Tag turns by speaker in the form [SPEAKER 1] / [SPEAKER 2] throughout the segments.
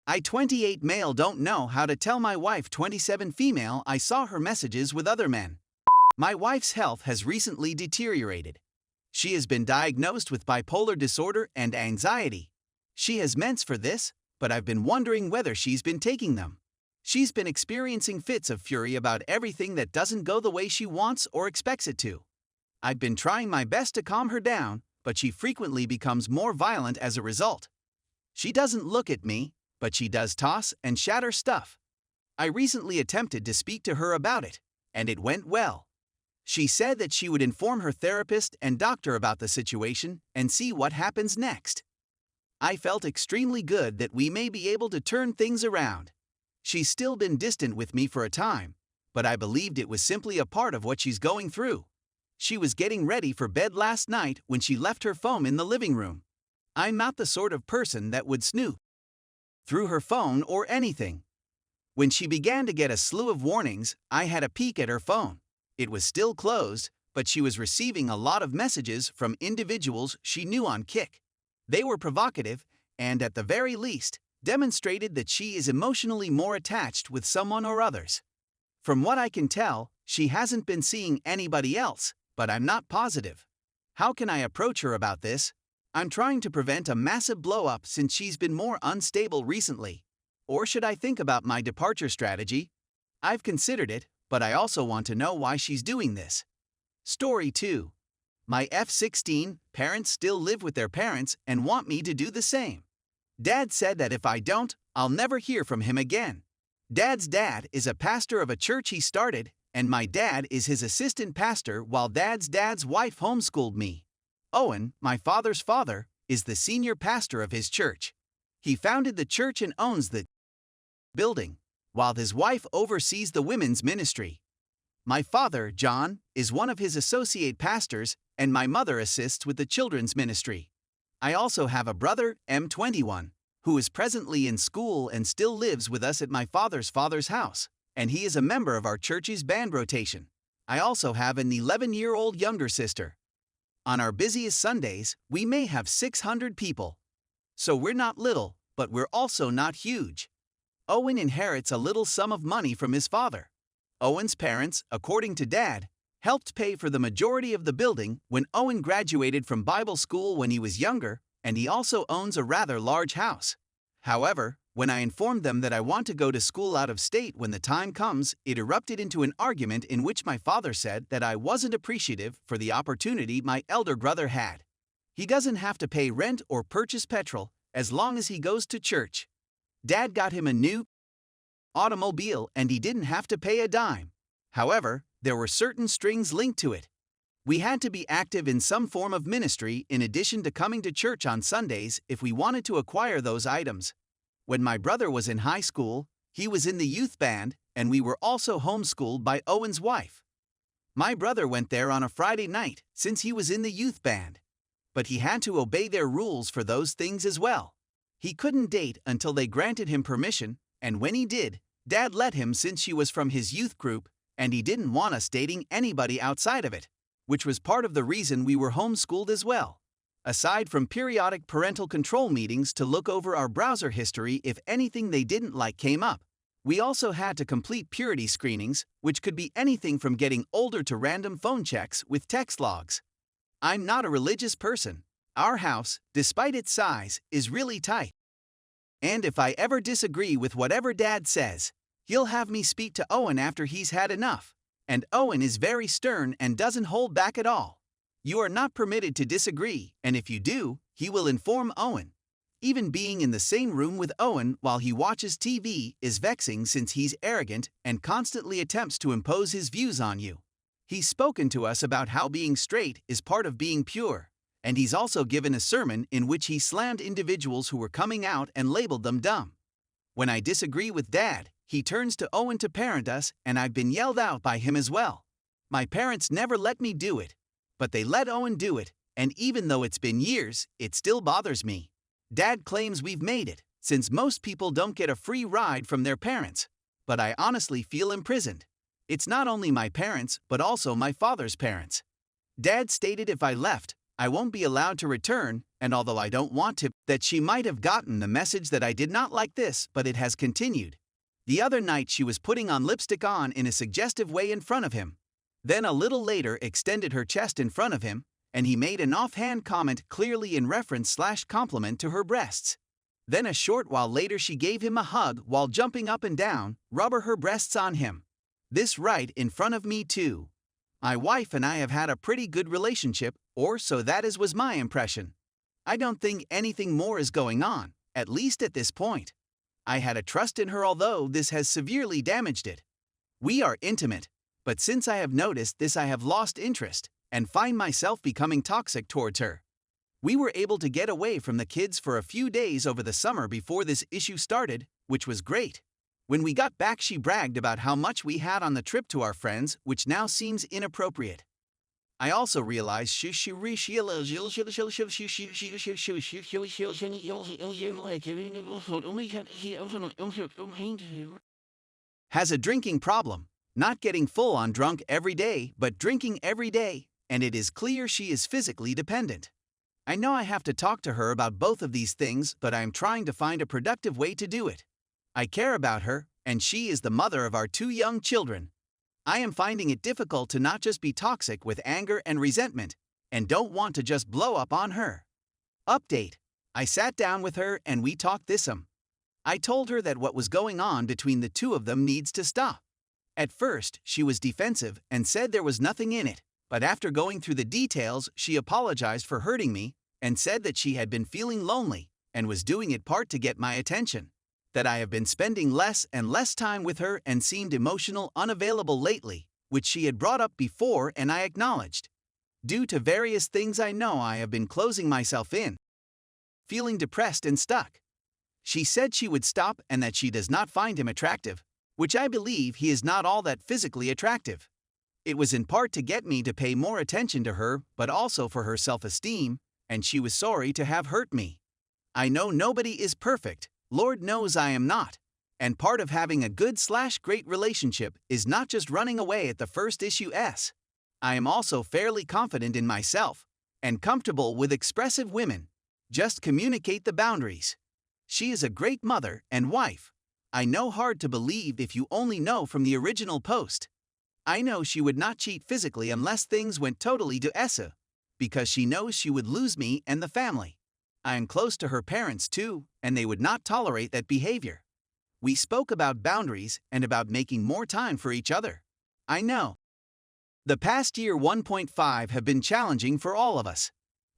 [SPEAKER 1] I 28 male don't know how to tell my wife 27 female I saw her messages with other men. My wife's health has recently deteriorated. She has been diagnosed with bipolar disorder and anxiety. She has meds for this, but I've been wondering whether she's been taking them. She's been experiencing fits of fury about everything that doesn't go the way she wants or expects it to. I've been trying my best to calm her down, but she frequently becomes more violent as a result. She doesn't look at me, but she does toss and shatter stuff. I recently attempted to speak to her about it, and it went well. She said that she would inform her therapist and doctor about the situation and see what happens next. I felt extremely good that we may be able to turn things around. She's still been distant with me for a time, but I believed it was simply a part of what she's going through. She was getting ready for bed last night when she left her phone in the living room. I'm not the sort of person that would snoop through her phone or anything. When she began to get a slew of warnings, I had a peek at her phone. It was still closed, but she was receiving a lot of messages from individuals she knew on Kick. They were provocative and, at the very least, demonstrated that she is emotionally more attached with someone or others. From what I can tell, she hasn't been seeing anybody else, but I'm not positive. How can I approach her about this? I'm trying to prevent a massive blow-up since she's been more unstable recently. Or should I think about my departure strategy? I've considered it, but I also want to know why she's doing this. Story 2. My F16 parents still live with their parents and want me to do the same. Dad said that if I don't, I'll never hear from him again. Dad's dad is a pastor of a church he started, and my dad is his assistant pastor while Dad's dad's wife homeschooled me. Owen, my father's father, is the senior pastor of his church. He founded the church and owns the building, while his wife oversees the women's ministry. My father, John, is one of his associate pastors, and my mother assists with the children's ministry. I also have a brother, M21, who is presently in school and still lives with us at my father's house, and he is a member of our church's band rotation. I also have an 11-year-old younger sister. On our busiest Sundays, we may have 600 people. So we're not little, but we're also not huge. Owen inherits a little sum of money from his father. Owen's parents, according to Dad, helped pay for the majority of the building when Owen graduated from Bible school when he was younger, and he also owns a rather large house. However, when I informed them that I want to go to school out of state when the time comes, it erupted into an argument in which my father said that I wasn't appreciative for the opportunity my elder brother had. He doesn't have to pay rent or purchase petrol as long as he goes to church. Dad got him a new automobile and he didn't have to pay a dime. However, there were certain strings linked to it. We had to be active in some form of ministry in addition to coming to church on Sundays if we wanted to acquire those items. When my brother was in high school, he was in the youth band, and we were also homeschooled by Owen's wife. My brother went there on a Friday night since he was in the youth band. But he had to obey their rules for those things as well. He couldn't date until they granted him permission, and when he did, Dad let him since she was from his youth group, and he didn't want us dating anybody outside of it, which was part of the reason we were homeschooled as well. Aside from periodic parental control meetings to look over our browser history if anything they didn't like came up, we also had to complete purity screenings, which could be anything from getting older to random phone checks with text logs. I'm not a religious person. Our house, despite its size, is really tight. And if I ever disagree with whatever Dad says, he'll have me speak to Owen after he's had enough. And Owen is very stern and doesn't hold back at all. You are not permitted to disagree, and if you do, he will inform Owen. Even being in the same room with Owen while he watches TV is vexing since he's arrogant and constantly attempts to impose his views on you. He's spoken to us about how being straight is part of being pure, and he's also given a sermon in which he slammed individuals who were coming out and labeled them dumb. When I disagree with Dad, he turns to Owen to parent us, and I've been yelled out by him as well. My parents never let me do it, but they let Owen do it, and even though it's been years, it still bothers me. Dad claims we've made it, since most people don't get a free ride from their parents, but I honestly feel imprisoned. It's not only my parents, but also my father's parents. Dad stated if I left, I won't be allowed to return, And although I don't want to, that she might have gotten the message that I did not like this, but it has continued. The other night she was putting on lipstick on in a suggestive way in front of him. Then a little later extended her chest in front of him, and he made an offhand comment clearly in reference/compliment to her breasts. Then a short while later she gave him a hug while jumping up and down, rubbing her breasts on him. This right in front of me too. My wife and I have had a pretty good relationship, or so that was my impression. I don't think anything more is going on, at least at this point. I had a trust in her, although this has severely damaged it. We are intimate, but since I have noticed this I have lost interest and find myself becoming toxic towards her. We were able to get away from the kids for a few days over the summer before this issue started, which was great. When we got back she bragged about how much we had on the trip to our friends, which now seems inappropriate. I also realized has a drinking problem, not getting full on drunk every day, but drinking every day, and it is clear she is physically dependent. I know I have to talk to her about both of these things, but I am trying to find a productive way to do it. I care about her, and she is the mother of our 2 young children. I am finding it difficult to not just be toxic with anger and resentment, and don't want to just blow up on her. Update. I sat down with her and we talked this. I told her that what was going on between the two of them needs to stop. At first, she was defensive and said there was nothing in it, but after going through the details, she apologized for hurting me and said that she had been feeling lonely and was doing it part to get my attention. That I have been spending less and less time with her and seemed emotional unavailable lately, which she had brought up before and I acknowledged. Due to various things I know I have been closing myself in, feeling depressed and stuck. She said she would stop and that she does not find him attractive, which I believe he is not all that physically attractive. It was in part to get me to pay more attention to her, but also for her self-esteem, and she was sorry to have hurt me. I know nobody is perfect. Lord knows I am not, and part of having a good/great relationship is not just running away at the first issue. I am also fairly confident in myself, and comfortable with expressive women. Just communicate the boundaries. She is a great mother and wife. I know hard to believe if you only know from the original post. I know she would not cheat physically unless things went totally to Essa, because she knows she would lose me and the family. I am close to her parents too, and they would not tolerate that behavior. We spoke about boundaries and about making more time for each other. I know. The past year 1.5 have been challenging for all of us.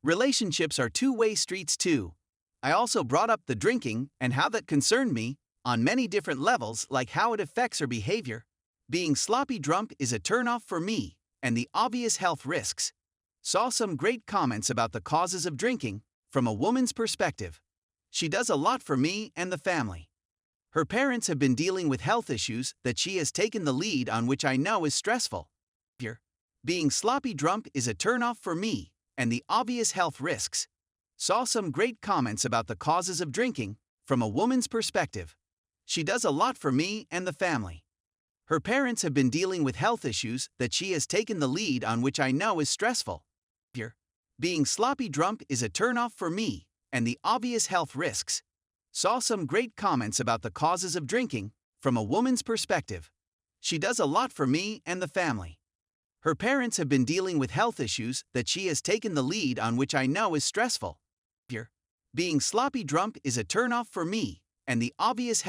[SPEAKER 1] Relationships are two-way streets too. I also brought up the drinking and how that concerned me on many different levels, like how it affects her behavior. Being sloppy drunk is a turnoff for me, and the obvious health risks. Saw some great comments about the causes of drinking from a woman's perspective. She does a lot for me and the family. Her parents have been dealing with health issues that she has taken the lead on, which I know is stressful. Being sloppy drunk is a turnoff for me, and the obvious health risks. Saw some great comments about the causes of drinking from a woman's perspective. She does a lot for me and the family. Her parents have been dealing with health issues that she has taken the lead on, which I know is stressful. Being sloppy drunk is a turnoff for me, and the obvious health risks. Saw some great comments about the causes of drinking from a woman's perspective. She does a lot for me and the family. Her parents have been dealing with health issues that she has taken the lead on, which I know is stressful. Being sloppy drunk is a turnoff for me, and the obvious